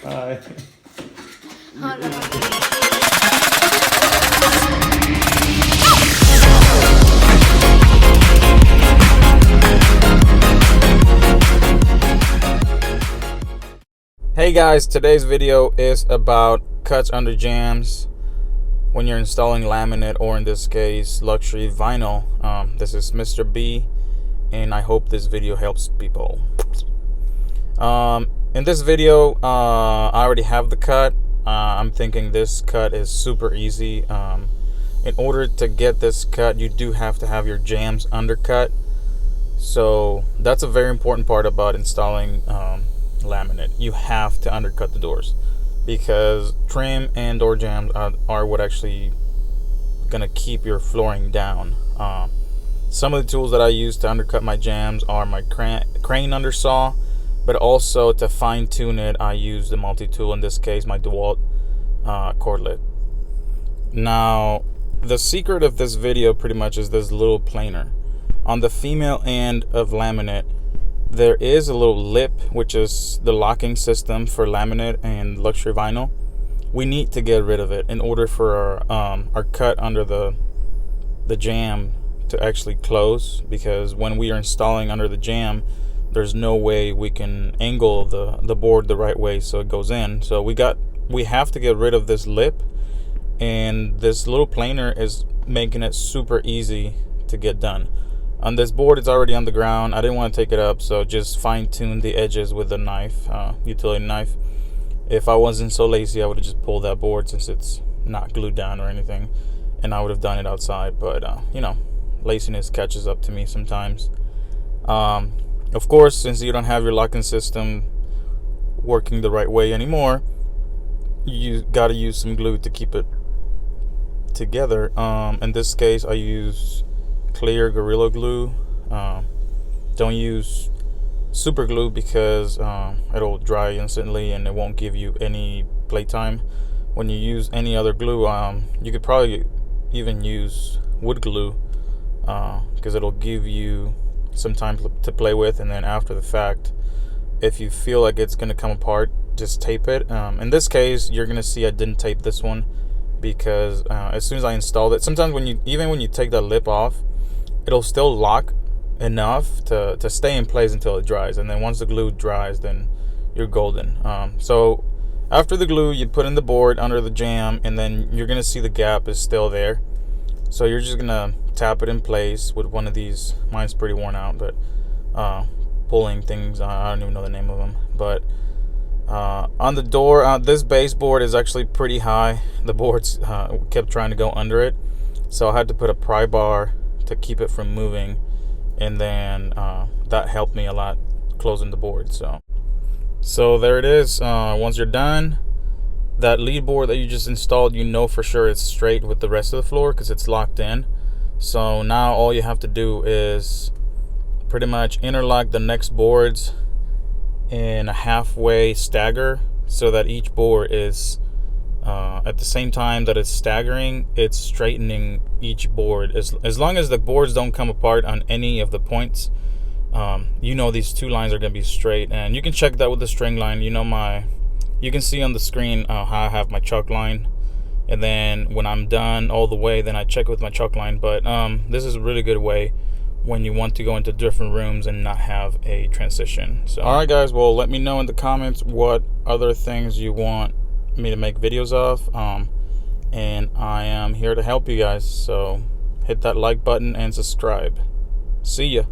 Hi. Hey guys, today's video is about cuts under jambs when you're installing laminate, or in this case luxury vinyl. This is Mr. B, and I hope this video helps people. In this video, I already have the cut. I'm thinking this cut is super easy. In order to get this cut, you do have to have your jambs undercut. So that's a very important part about installing laminate. You have to undercut the doors, because trim and door jambs are what actually gonna keep your flooring down. Some of the tools that I use to undercut my jambs are my crane undersaw, but also to fine tune it, I use the multi-tool, in this case my DeWalt cordlet. Now, the secret of this video pretty much is this little planer. On the female end of laminate, there is a little lip, which is the locking system for laminate and luxury vinyl. We need to get rid of it in order for our cut under the jamb to actually close, because when we are installing under the jamb, there's no way we can angle the board the right way so it goes in. So we have to get rid of this lip, and this little planer is making it super easy to get done. On this board, it's already on the ground. I didn't want to take it up, so just fine-tune the edges with a knife, utility knife. If I wasn't so lazy, I would have just pulled that board, since it's not glued down or anything, and I would have done it outside. But you know, laziness catches up to me sometimes. Of course, since you don't have your locking system working the right way anymore, you got to use some glue to keep it together. In this case, I use clear Gorilla Glue. Don't use super glue, because it'll dry instantly and it won't give you any playtime. When you use any other glue, you could probably even use wood glue, because it'll give you some time to play with, and then after the fact, if you feel like it's going to come apart, just tape it. In this case, you're going to see I didn't tape this one, because as soon as I installed it, sometimes when you take that lip off, it'll still lock enough to stay in place until it dries, and then once the glue dries, then you're golden. So after the glue, you put in the board under the jamb, and then you're gonna see the gap is still there, so you're just gonna tap it in place with one of these. Mine's pretty worn out, but pulling things, I don't even know the name of them. But on the door, this baseboard is actually pretty high. The boards kept trying to go under it, so I had to put a pry bar to keep it from moving, and then that helped me a lot closing the board. So there it is. Once you're done, that lead board that you just installed, you know for sure it's straight with the rest of the floor because it's locked in. So now all you have to do is pretty much interlock the next boards in a halfway stagger, so that each board is at the same time that it's staggering, it's straightening each board. As long as the boards don't come apart on any of the points, you know these two lines are going to be straight. And you can check that with the string line. You can see on the screen how I have my chalk line, and then when I'm done all the way, then I check with my chalk line. But this is a really good way when you want to go into different rooms and not have a transition. So alright guys, well, let me know in the comments what other things you want me to make videos of, and I am here to help you guys. So hit that like button and subscribe. See ya.